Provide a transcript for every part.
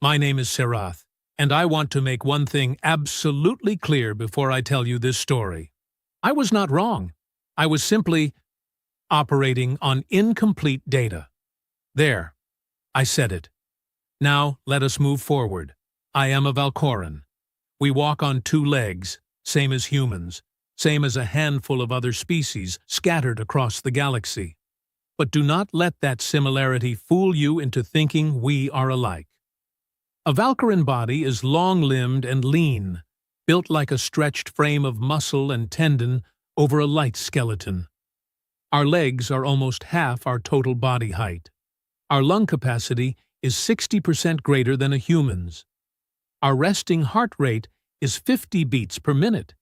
My name is Serath, and I want to make one thing absolutely clear before I tell you this story. I was not wrong. I was simply operating on incomplete data. There, I said it. Now, let us move forward. I am a Valkoran. We walk on two legs, same as humans, same as a handful of other species scattered across the galaxy. But do not let that similarity fool you into thinking we are alike. A Valkyran body is long-limbed and lean, built like a stretched frame of muscle and tendon over a light skeleton. Our legs are almost half our total body height. Our lung capacity is 60% greater than a human's. Our resting heart rate is 50 beats per minute,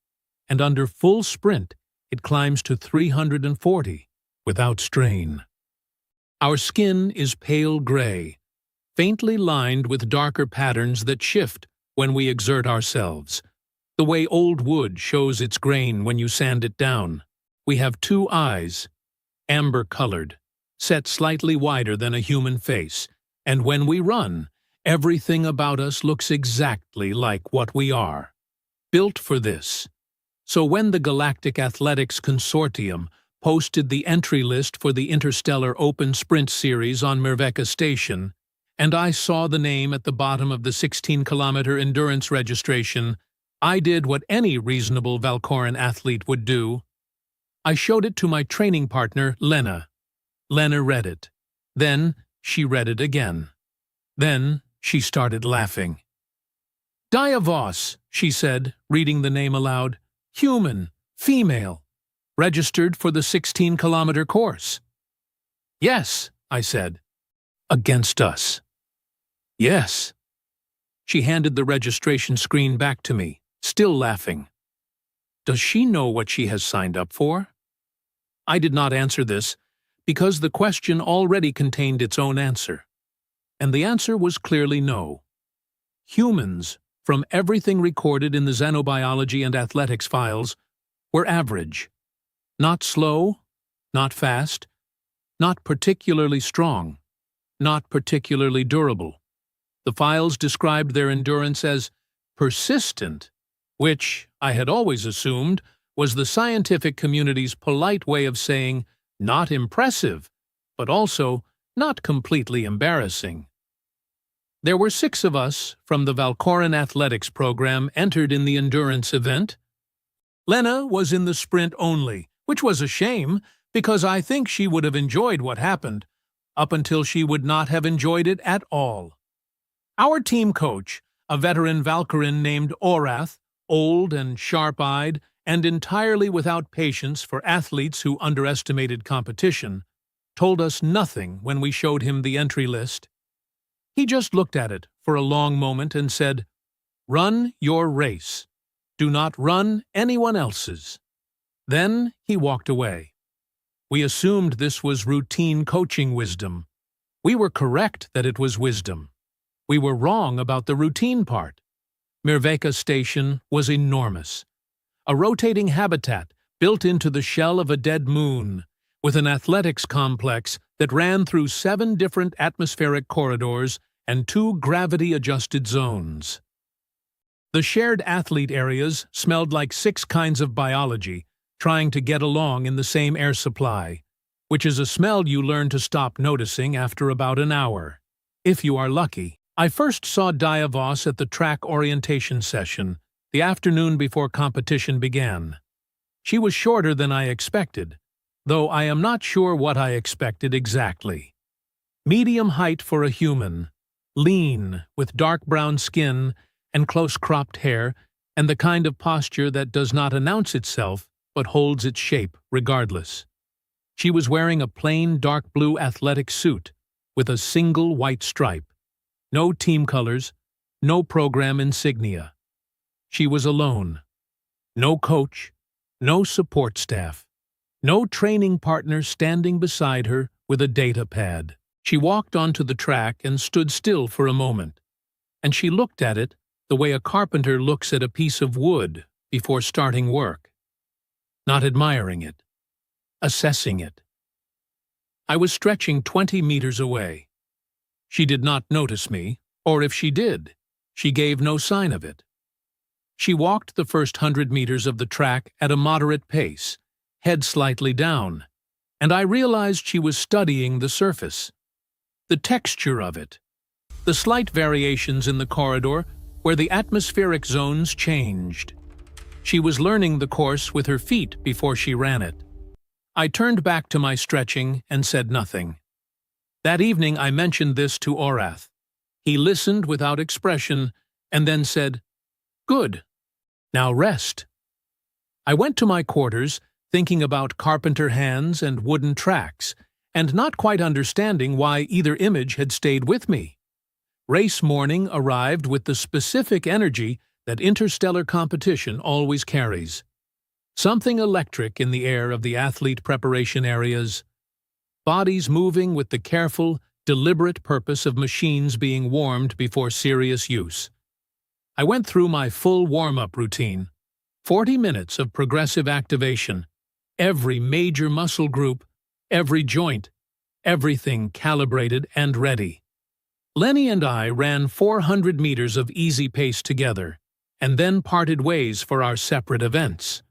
and under full sprint, it climbs to 340 without strain. Our skin is pale gray, faintly lined with darker patterns that shift when we exert ourselves, the way old wood shows its grain when you sand it down. We have two eyes, amber-colored, set slightly wider than a human face, and when we run, everything about us looks exactly like what we are. Built for this. So when the Galactic Athletics Consortium posted the entry list for the Interstellar Open Sprint Series on Mirveka Station, and I saw the name at the bottom of the 16-kilometer endurance registration, I did what any reasonable Valkoran athlete would do. I showed it to my training partner, Lena. Lena read it. Then she read it again. Then she started laughing. "Diavos," she said, reading the name aloud. "Human, female, registered for the 16-kilometer course." "Yes," I said. "Against us." "Yes." She handed the registration screen back to me, still laughing. Does she know what she has signed up for? I did not answer this, because the question already contained its own answer. And the answer was clearly no. Humans, from everything recorded in the xenobiology and athletics files, were average. Not slow, not fast, not particularly strong, not particularly durable. The files described their endurance as persistent, which, I had always assumed, was the scientific community's polite way of saying not impressive, but also not completely embarrassing. There were 6 of us from the Valkoran athletics program entered in the endurance event. Lena was in the sprint only, which was a shame, because I think she would have enjoyed what happened, up until she would not have enjoyed it at all. Our team coach, a veteran Valkyran named Orath, old and sharp-eyed, and entirely without patience for athletes who underestimated competition, told us nothing when we showed him the entry list. He just looked at it for a long moment and said, "Run your race. Do not run anyone else's." Then he walked away. We assumed this was routine coaching wisdom. We were correct that it was wisdom. We were wrong about the routine part. Mirveka Station was enormous. A rotating habitat built into the shell of a dead moon, with an athletics complex that ran through 7 different atmospheric corridors and 2 gravity-adjusted zones. The shared athlete areas smelled like 6 kinds of biology, trying to get along in the same air supply, which is a smell you learn to stop noticing after about an hour, if you are lucky. I first saw Diavos at the track orientation session, the afternoon before competition began. She was shorter than I expected, though I am not sure what I expected exactly. Medium height for a human, lean, with dark brown skin and close-cropped hair, and the kind of posture that does not announce itself but holds its shape regardless. She was wearing a plain dark blue athletic suit with a single white stripe. No team colors, no program insignia. She was alone. No coach, no support staff, no training partner standing beside her with a data pad. She walked onto the track and stood still for a moment, and she looked at it the way a carpenter looks at a piece of wood before starting work. Not admiring it, assessing it. I was stretching 20 meters away. She did not notice me, Or if she did, she gave no sign of it. She walked the first 100 meters of the track at a moderate pace, head slightly down, and I realized she was studying the surface, the texture of it, the slight variations in the corridor where the atmospheric zones changed. She was learning the course with her feet before she ran it. I turned back to my stretching and said nothing. That evening I mentioned this to Orath. He listened without expression and then said, "Good. Now rest." I went to my quarters, thinking about carpenter hands and wooden tracks, and not quite understanding why either image had stayed with me. Race morning arrived with the specific energy that interstellar competition always carries. Something electric in the air of the athlete preparation areas. Bodies moving with the careful, deliberate purpose of machines being warmed before serious use. I went through my full warm-up routine. 40 minutes of progressive activation. Every major muscle group, every joint, everything calibrated and ready. Lenny and I ran 400 meters of easy pace together, and then parted ways for our separate events.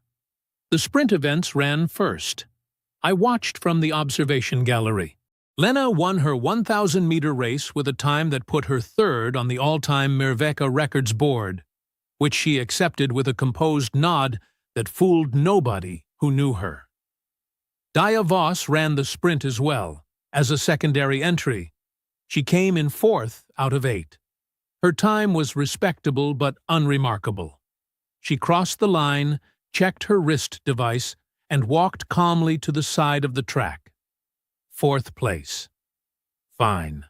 The sprint events ran first. I watched from the observation gallery. Lena won her 1,000-meter race with a time that put her third on the all-time Mirveka records board, which she accepted with a composed nod that fooled nobody who knew her. Dia Voss ran the sprint as well, as a secondary entry. She came in 4th out of 8. Her time was respectable but unremarkable. She crossed the line, checked her wrist device, and walked calmly to the side of the track. 4th place. Fine.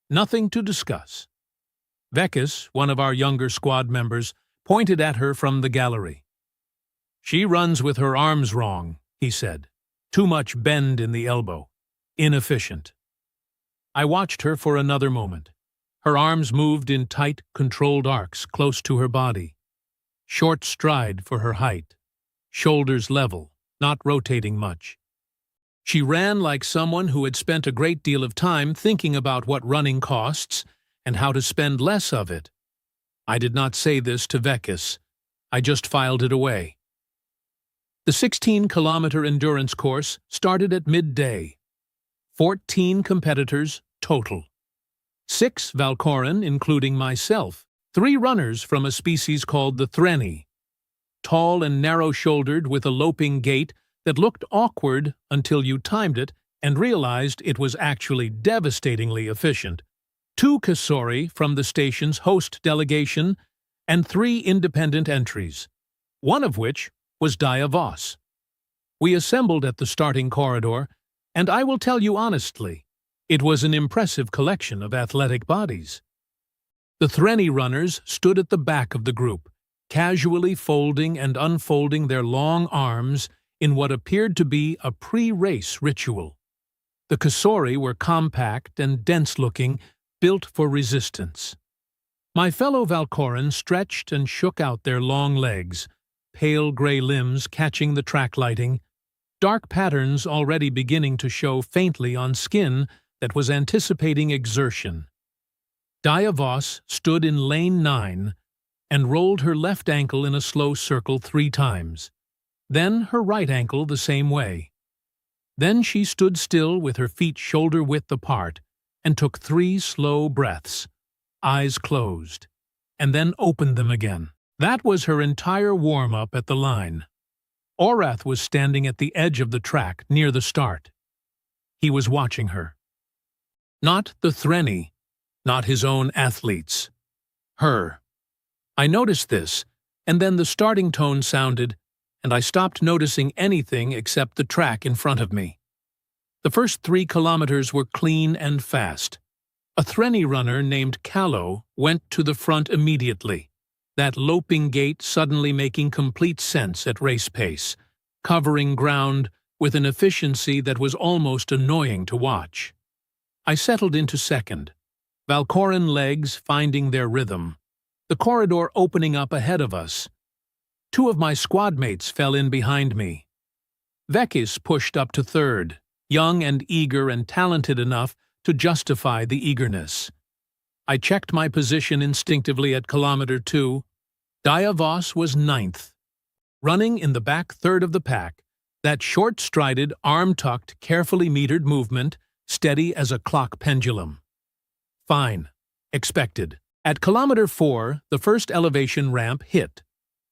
Nothing to discuss. Vekis, one of our younger squad members, pointed at her from the gallery. "She runs with her arms wrong," he said. "Too much bend in the elbow. Inefficient." I watched her for another moment. Her arms moved in tight, controlled arcs close to her body. Short stride for her height. Shoulders level, not rotating much. She ran like someone who had spent a great deal of time thinking about what running costs and how to spend less of it. I did not say this to Vekis. I just filed it away. The 16-kilometer endurance course started at midday. 14 competitors total. 6 Valkoran, including myself. 3 runners from a species called the Threni. Tall and narrow-shouldered with a loping gait that looked awkward until you timed it and realized it was actually devastatingly efficient. 2 Kasori from the station's host delegation, and 3 independent entries, one of which was Dia Voss. We assembled at the starting corridor, and I will tell you honestly, it was an impressive collection of athletic bodies. The Threni runners stood at the back of the group, casually folding and unfolding their long arms in what appeared to be a pre-race ritual. The Kasori were compact and dense-looking, built for resistance. My fellow Valkoran stretched and shook out their long legs, pale gray limbs catching the track lighting, dark patterns already beginning to show faintly on skin that was anticipating exertion. Dia Voss stood in lane 9 and rolled her left ankle in a slow circle 3 times, then her right ankle the same way. Then she stood still with her feet shoulder-width apart and took 3 slow breaths, eyes closed, and then opened them again. That was her entire warm-up at the line. Orath was standing at the edge of the track near the start. He was watching her. Not the Threni, not his own athletes. Her. I noticed this, and then the starting tone sounded, and I stopped noticing anything except the track in front of me. The first 3 kilometers were clean and fast. A Threni runner named Callow went to the front immediately, that loping gait suddenly making complete sense at race pace, covering ground with an efficiency that was almost annoying to watch. I settled into second, Valkoran legs finding their rhythm, the corridor opening up ahead of us. 2 of my squad mates fell in behind me. Vekis pushed up to third, young and eager and talented enough to justify the eagerness. I checked my position instinctively at kilometer 2. Dia Voss was ninth. Running in the back third of the pack, that short-strided, arm-tucked, carefully metered movement, steady as a clock pendulum. Fine. Expected. At kilometer 4, the first elevation ramp hit.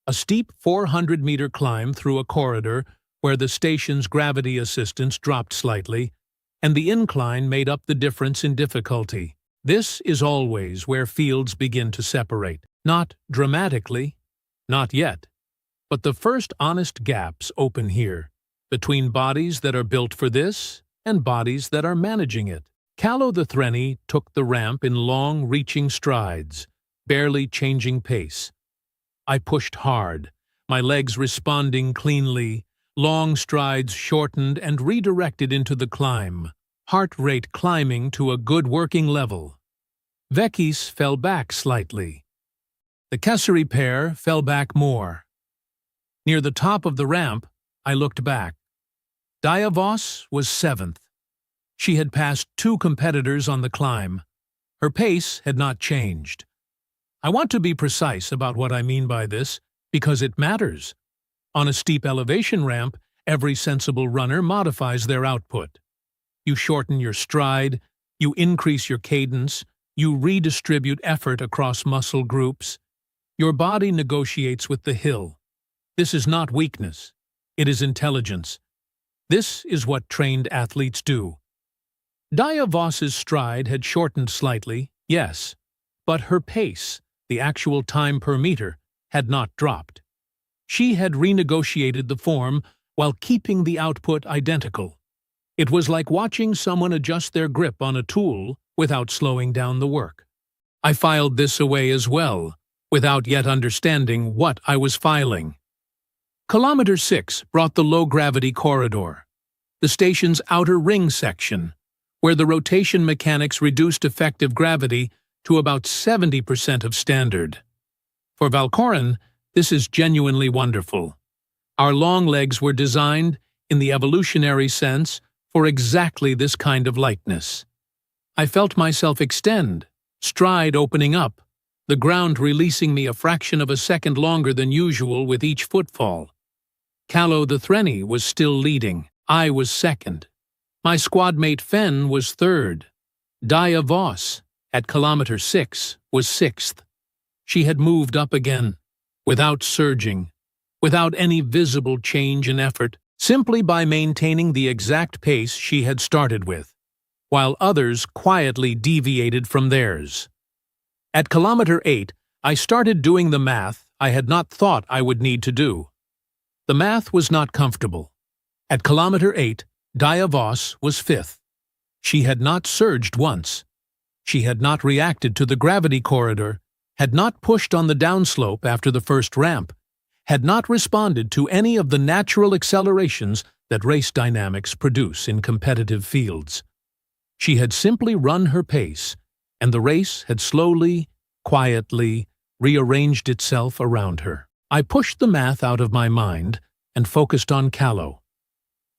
A steep 400-meter climb through a corridor where the station's gravity assistance dropped slightly, and the incline made up the difference in difficulty. This is always where fields begin to separate. Not dramatically, not yet, but the first honest gaps open here, between bodies that are built for this and bodies that are managing it. Callow the Threnny took the ramp in long, reaching strides, barely changing pace. I pushed hard, my legs responding cleanly, long strides shortened and redirected into the climb, heart rate climbing to a good working level. Vekis fell back slightly. The Kessary pair fell back more. Near the top of the ramp, I looked back. Dia Voss was 7th. She had passed 2 competitors on the climb. Her pace had not changed. I want to be precise about what I mean by this, because it matters. On a steep elevation ramp, every sensible runner modifies their output. You shorten your stride, you increase your cadence, you redistribute effort across muscle groups. Your body negotiates with the hill. This is not weakness. It is intelligence. This is what trained athletes do. Dia Voss's stride had shortened slightly, yes, but her pace, the actual time per meter, had not dropped. She had renegotiated the form while keeping the output identical. It was like watching someone adjust their grip on a tool without slowing down the work. I filed this away as well, without yet understanding what I was filing. Kilometer 6 brought the low-gravity corridor, the station's outer ring section, where the rotation mechanics reduced effective gravity to about 70% of standard. For Valcorin, this is genuinely wonderful. Our long legs were designed, in the evolutionary sense, for exactly this kind of lightness. I felt myself extend, stride opening up, the ground releasing me a fraction of a second longer than usual with each footfall. Callow the Threnny was still leading. I was second. My squadmate Fen was third. Dia Voss, at kilometer 6, was 6th. She had moved up again, without surging, without any visible change in effort, simply by maintaining the exact pace she had started with, while others quietly deviated from theirs. At kilometer 8, I started doing the math I had not thought I would need to do. The math was not comfortable. At kilometer 8, Dia Voss was 5th. She had not surged once. She had not reacted to the gravity corridor, had not pushed on the downslope after the first ramp, had not responded to any of the natural accelerations that race dynamics produce in competitive fields. She had simply run her pace, and the race had slowly, quietly rearranged itself around her. I pushed the math out of my mind and focused on Callow.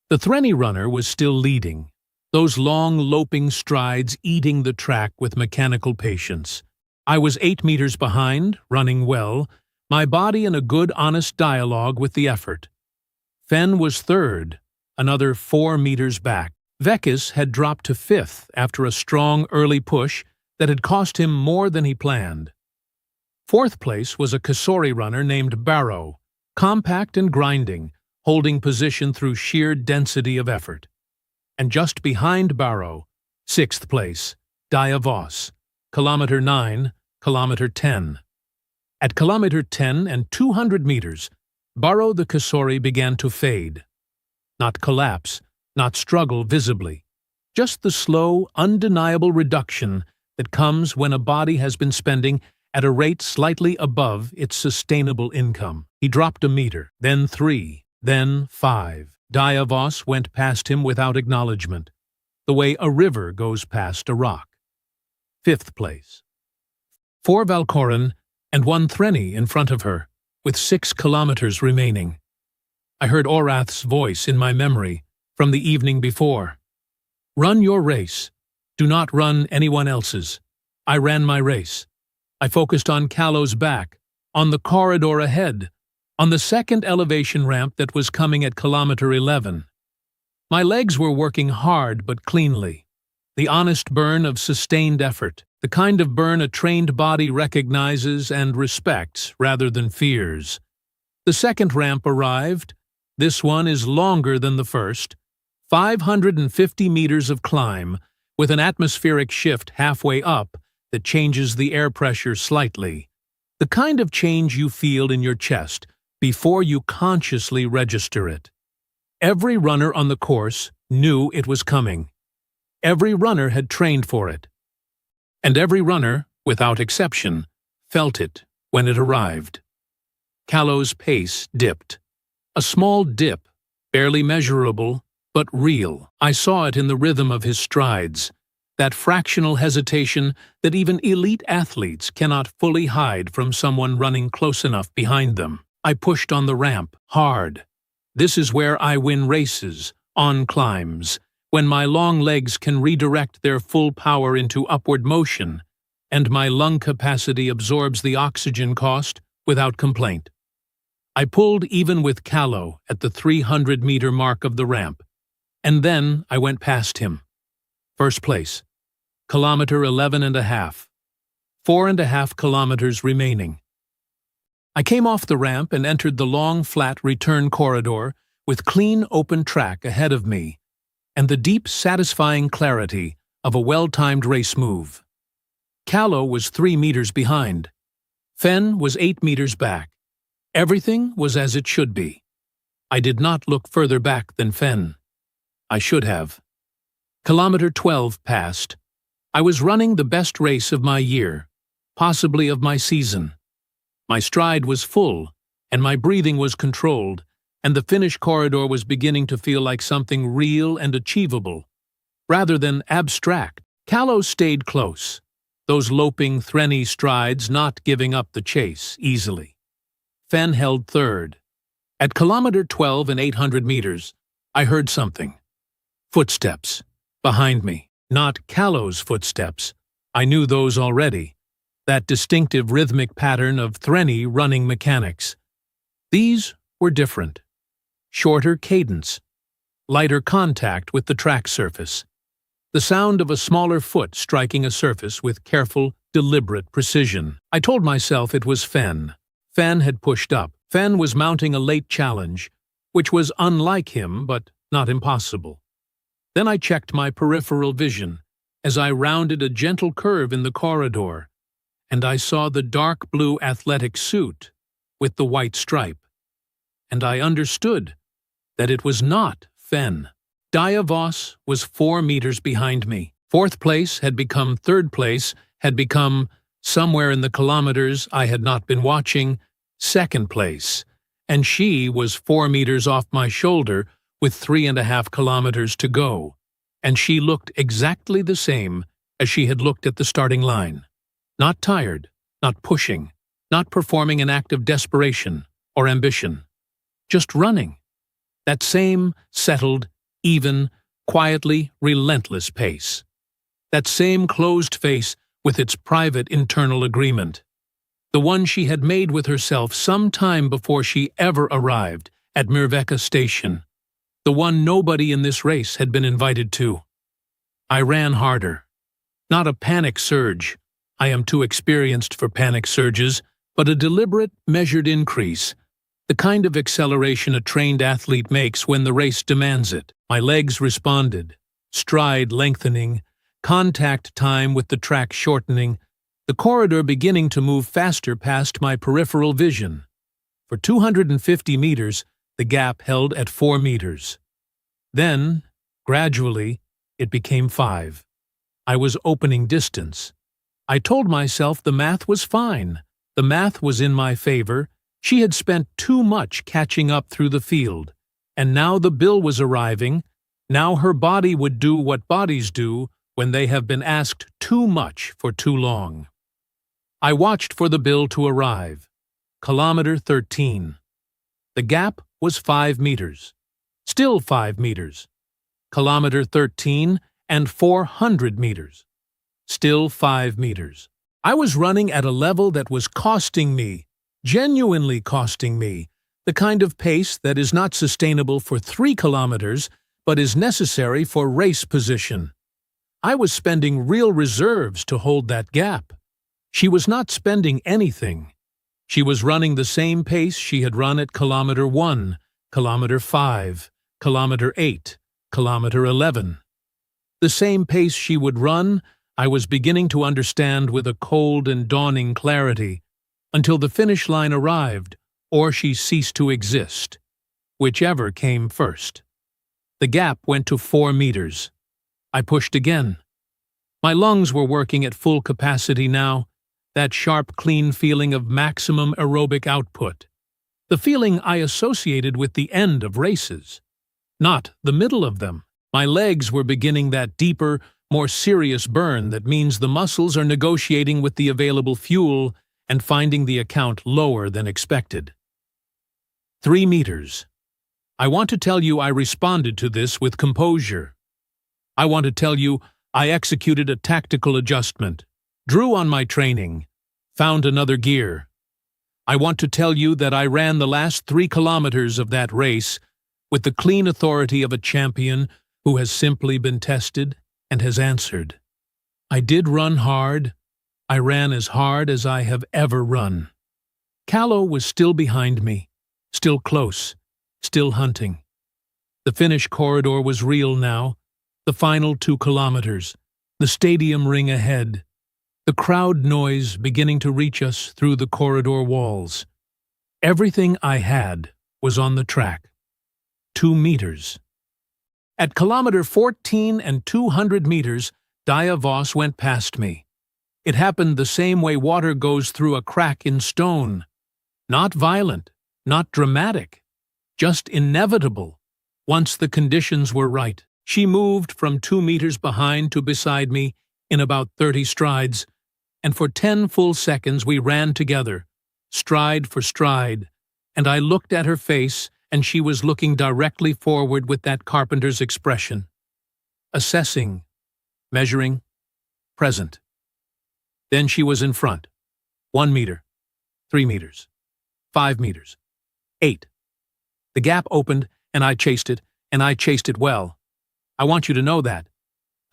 The Threnny runner was still leading, those long, loping strides eating the track with mechanical patience. I was 8 meters behind, running well, my body in a good, honest dialogue with the effort. Fen was 3rd, another 4 meters back. Vekis had dropped to 5th after a strong early push that had cost him more than he planned. 4th place was a Kessary runner named Barrow, compact and grinding, holding position through sheer density of effort. And just behind Barrow, 6th place, Dia Voss, kilometer 9, kilometer 10. At kilometer 10 and 200 meters, Barrow the Kessary began to fade. Not collapse, not struggle visibly, just the slow, undeniable reduction that comes when a body has been spending at a rate slightly above its sustainable income. He dropped a meter, then 3, then 5. Dia Voss went past him without acknowledgement, the way a river goes past a rock. 5th place. 4 Valcorin and 1 Threnny in front of her, with 6 kilometers remaining. I heard Orath's voice in my memory from the evening before. Run your race. Do not run anyone else's. I ran my race. I focused on Callow's back, on the corridor ahead, on the second elevation ramp that was coming at kilometer 11. My legs were working hard but cleanly. The honest burn of sustained effort, the kind of burn a trained body recognizes and respects rather than fears. The second ramp arrived. This one is longer than the first. 550 meters of climb, with an atmospheric shift halfway up that changes the air pressure slightly. The kind of change you feel in your chest before you consciously register it. Every runner on the course knew it was coming. Every runner had trained for it. And every runner, without exception, felt it when it arrived. Callow's pace dipped. A small dip, barely measurable, but real. I saw it in the rhythm of his strides, that fractional hesitation that even elite athletes cannot fully hide from someone running close enough behind them. I pushed on the ramp, hard. This is where I win races, on climbs, when my long legs can redirect their full power into upward motion, and my lung capacity absorbs the oxygen cost without complaint. I pulled even with Callow at the 300-meter mark of the ramp, and then I went past him. First place, kilometer 11 and a half, 4.5 kilometers remaining. I came off the ramp and entered the long, flat return corridor with clean, open track ahead of me, and the deep, satisfying clarity of a well-timed race move. Callow was 3 meters behind. Fenn was 8 meters back. Everything was as it should be. I did not look further back than Fenn. I should have. Kilometer 12 passed. I was running the best race of my year, possibly of my season. My stride was full, and my breathing was controlled, and the finish corridor was beginning to feel like something real and achievable, rather than abstract. Callow stayed close, those loping, threnny strides not giving up the chase easily. Fenn held third. At kilometer 12 and 800 meters, I heard something. Footsteps. Behind me. Not Callow's footsteps. I knew those already. That distinctive rhythmic pattern of threnny running mechanics. These were different. Shorter cadence. Lighter contact with the track surface. The sound of a smaller foot striking a surface with careful, deliberate precision. I told myself it was Fenn. Fenn had pushed up. Fenn was mounting a late challenge, which was unlike him but not impossible. Then I checked my peripheral vision as I rounded a gentle curve in the corridor, and I saw the dark blue athletic suit with the white stripe. And I understood that it was not Fenn. Dia Voss was 4 meters behind me. Fourth place had become third place, had become, somewhere in the kilometers I had not been watching, second place, and she was 4 meters off my shoulder with 3.5 kilometers to go, and she looked exactly the same as she had looked at the starting line. Not tired, not pushing, not performing an act of desperation or ambition. Just running. That same settled, even, quietly relentless pace. That same closed face with its private internal agreement. The one she had made with herself some time before she ever arrived at Mirveka Station. The one nobody in this race had been invited to. I ran harder. Not a panic surge. I am too experienced for panic surges, but a deliberate, measured increase. The kind of acceleration a trained athlete makes when the race demands it. My legs responded, stride lengthening, contact time with the track shortening, the corridor beginning to move faster past my peripheral vision. For 250 meters, the gap held at 4 meters. Then, gradually, it became 5. I was opening distance. I told myself the math was fine. The math was in my favor. She had spent too much catching up through the field, and now the bill was arriving. Now her body would do what bodies do when they have been asked too much for too long. I watched for the bill to arrive. Kilometer 13. The gap was 5 meters. Still 5 meters. Kilometer 13 and 400 meters. Still 5 meters. I was running at a level that was costing me, genuinely costing me, the kind of pace that is not sustainable for 3 kilometers, but is necessary for race position. I was spending real reserves to hold that gap. She was not spending anything. She was running the same pace she had run at kilometer 1, kilometer 5, kilometer 8, kilometer 11. The same pace she would run, I was beginning to understand with a cold and dawning clarity, until the finish line arrived, or she ceased to exist, whichever came first. The gap went to 4 meters. I pushed again. My lungs were working at full capacity now, that sharp, clean feeling of maximum aerobic output. The feeling I associated with the end of races, not the middle of them. My legs were beginning that deeper, more serious burn that means the muscles are negotiating with the available fuel and finding the account lower than expected. 3 meters. I want to tell you I responded to this with composure. I want to tell you I executed a tactical adjustment, drew on my training, found another gear. I want to tell you that I ran the last 3 kilometers of that race with the clean authority of a champion who has simply been tested and has answered. I did run hard. I ran as hard as I have ever run. Callow was still behind me, still close, still hunting. The finish corridor was real now, the final 2 kilometers, the stadium ring ahead, the crowd noise beginning to reach us through the corridor walls. Everything I had was on the track. 2 meters. At kilometer 14 and 200 meters, Dia Voss went past me. It happened the same way water goes through a crack in stone. Not violent, not dramatic, just inevitable. Once the conditions were right, she moved from 2 meters behind to beside me in about 30 strides, and for 10 full seconds we ran together, stride for stride, and I looked at her face, and she was looking directly forward with that carpenter's expression. Assessing, measuring, present. Then she was in front. 1 meter, 3 meters, 5 meters, 8. The gap opened, and I chased it, and I chased it well. I want you to know that.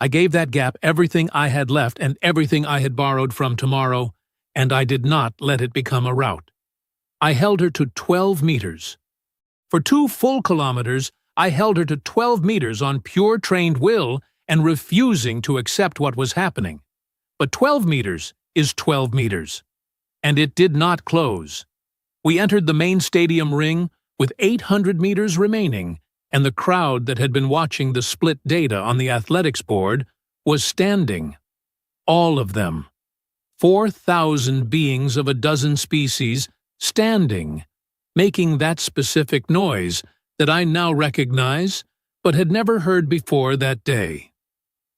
I gave that gap everything I had left and everything I had borrowed from tomorrow, and I did not let it become a rout. I held her to 12 meters. For 2 full kilometers, I held her to 12 meters on pure trained will and refusing to accept what was happening. But 12 meters is 12 meters. And it did not close. We entered the main stadium ring with 800 meters remaining, and the crowd that had been watching the split data on the athletics board was standing. All of them. 4,000 beings of a dozen species standing, making that specific noise that I now recognize but had never heard before that day.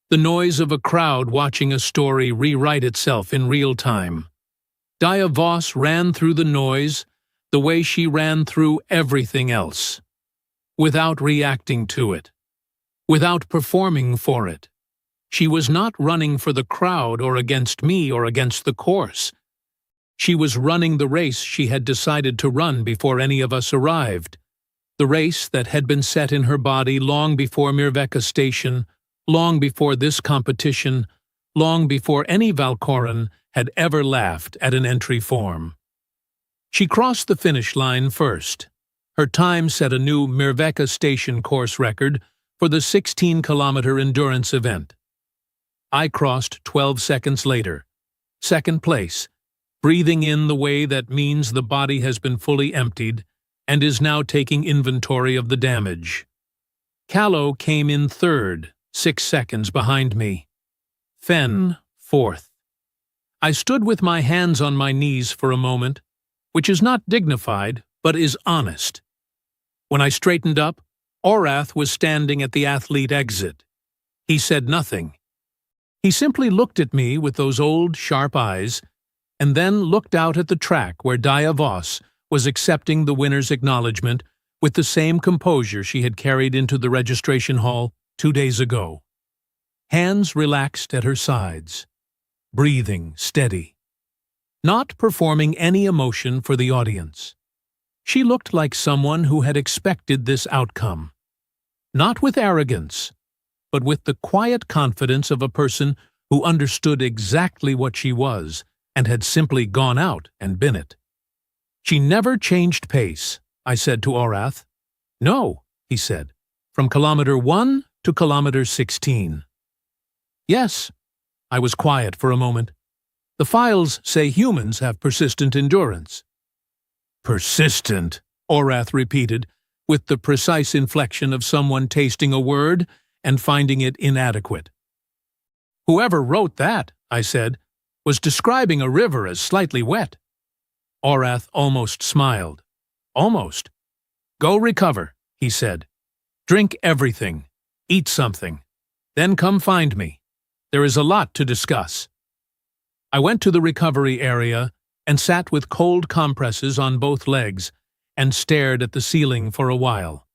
The noise of a crowd watching a story rewrite itself in real time. Dia Voss ran through the noise the way she ran through everything else, without reacting to it, without performing for it. She was not running for the crowd or against me or against the course. She was running the race she had decided to run before any of us arrived, the race that had been set in her body long before Mirveka Station, long before this competition, long before any Valkoran had ever laughed at an entry form. She crossed the finish line first. Her time set a new Mirveka Station course record for the 16-kilometer endurance event. I crossed 12 seconds later, second place, breathing in the way that means the body has been fully emptied and is now taking inventory of the damage. Callow came in third, 6 seconds behind me. Fenn, fourth. I stood with my hands on my knees for a moment, which is not dignified, but is honest. When I straightened up, Orath was standing at the athlete exit. He said nothing. He simply looked at me with those old, sharp eyes, and then looked out at the track where Dia Voss was accepting the winner's acknowledgement with the same composure she had carried into the registration hall 2 days ago. Hands relaxed at her sides. breathing steady, not performing any emotion for the audience. She looked like someone who had expected this outcome, not with arrogance, but with the quiet confidence of a person who understood exactly what she was and had simply gone out and been it. She never changed pace, I said to Orath. No, he said, from kilometer 1 to kilometer 16. Yes, I was quiet for a moment. The files say humans have persistent endurance. Persistent, Orath repeated, with the precise inflection of someone tasting a word and finding it inadequate. Whoever wrote that, I said, was describing a river as slightly wet. Orath almost smiled. Almost. Go recover, he said. Drink everything. Eat something. Then come find me. There is a lot to discuss. I went to the recovery area and sat with cold compresses on both legs and stared at the ceiling for a while.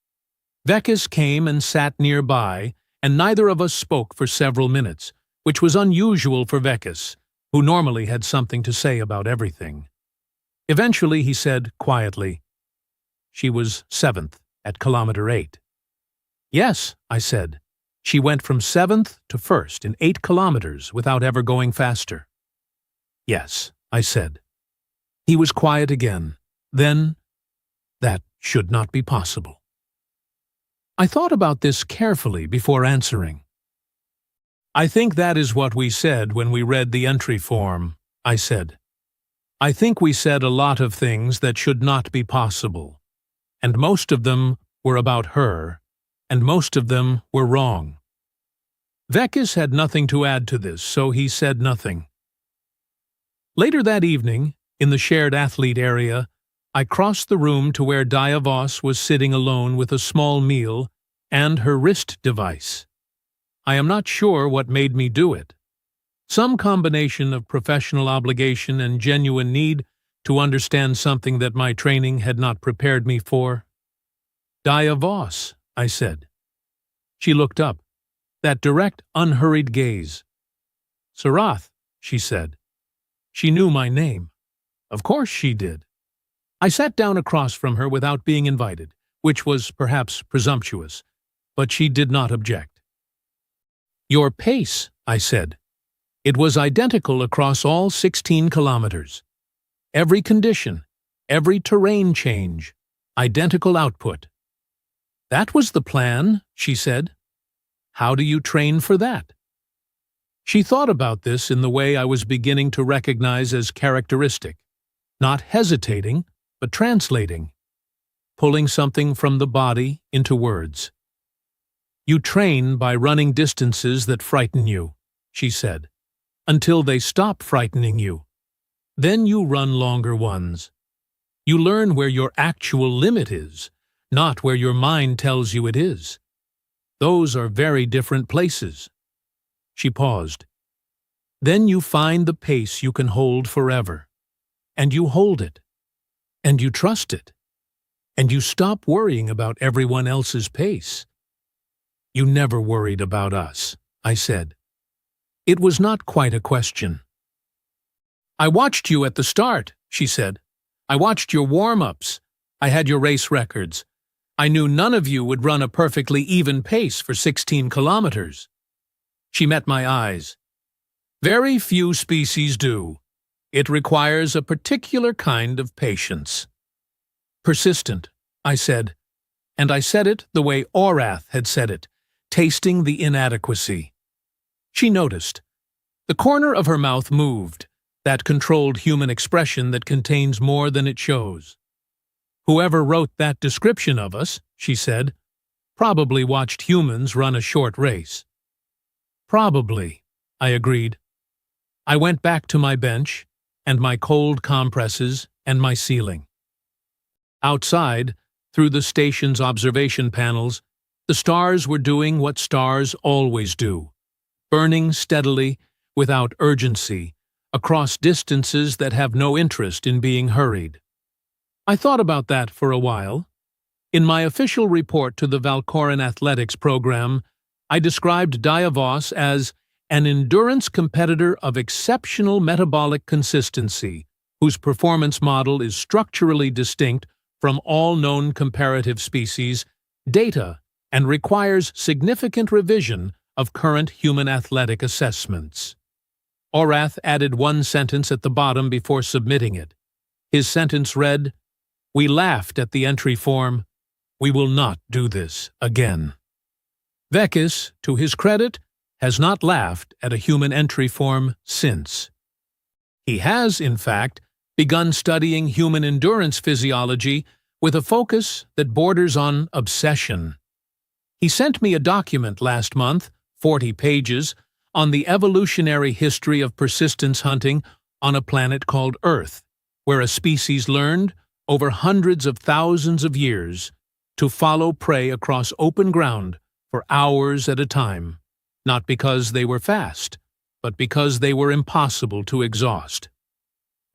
Vekis came and sat nearby, and neither of us spoke for several minutes, which was unusual for Vekis, who normally had something to say about everything. Eventually he said quietly, "She was 7th at kilometer 8. Yes, I said. She went from 7th to 1st in 8 kilometers without ever going faster. Yes, I said. He was quiet again. Then, that should not be possible. I thought about this carefully before answering. I think that is what we said when we read the entry form, I said. I think we said a lot of things that should not be possible, and most of them were about her, and most of them were wrong. Vekis had nothing to add to this, so he said nothing. Later that evening, in the shared athlete area, I crossed the room to where Diavos was sitting alone with a small meal and her wrist device. I am not sure what made me do it. Some combination of professional obligation and genuine need to understand something that my training had not prepared me for. Diavos, I said. She looked up, that direct, unhurried gaze. Sarath, she said. She knew my name. Of course she did. I sat down across from her without being invited, which was perhaps presumptuous, but she did not object. Your pace, I said. It was identical across all 16 kilometers. Every condition, every terrain change, identical output. That was the plan, she said. How do you train for that? She thought about this in the way I was beginning to recognize as characteristic, not hesitating, but translating, pulling something from the body into words. You train by running distances that frighten you, she said, until they stop frightening you. Then you run longer ones. You learn where your actual limit is, not where your mind tells you it is. Those are very different places. She paused. Then you find the pace you can hold forever, and you hold it, and you trust it, and you stop worrying about everyone else's pace. You never worried about us, I said. It was not quite a question. I watched you at the start, she said. I watched your warm-ups. I had your race records. I knew none of you would run a perfectly even pace for 16 kilometers. She met my eyes. Very few species do. It requires a particular kind of patience. Persistent, I said, and I said it the way Orath had said it, tasting the inadequacy. She noticed. The corner of her mouth moved, that controlled human expression that contains more than it shows. Whoever wrote that description of us, she said, probably watched humans run a short race. Probably, I agreed. I went back to my bench, and my cold compresses, and my ceiling. Outside, through the station's observation panels, the stars were doing what stars always do, burning steadily, without urgency, across distances that have no interest in being hurried. I thought about that for a while. In my official report to the Valkoran Athletics program, I described Diavos as an endurance competitor of exceptional metabolic consistency, whose performance model is structurally distinct from all known comparative species, data, and requires significant revision of current human athletic assessments. Orath added one sentence at the bottom before submitting it. His sentence read, "We laughed at the entry form. We will not do this again." Vekis, to his credit, has not laughed at a human entry form since. He has, in fact, begun studying human endurance physiology with a focus that borders on obsession. He sent me a document last month, 40 pages, on the evolutionary history of persistence hunting on a planet called Earth, where a species learned, over hundreds of thousands of years, to follow prey across open ground for hours at a time, not because they were fast, but because they were impossible to exhaust.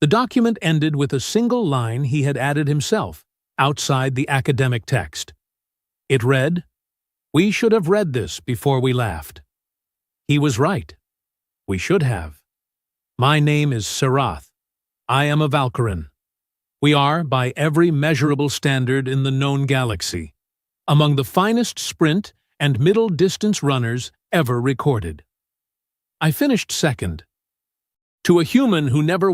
The document ended with a single line he had added himself, outside the academic text. It read, "We should have read this before we laughed." He was right. We should have. My name is Sarath. I am a Valkyran. We are, by every measurable standard in the known galaxy, among the finest sprint and middle-distance runners ever recorded. I finished second. To a human who never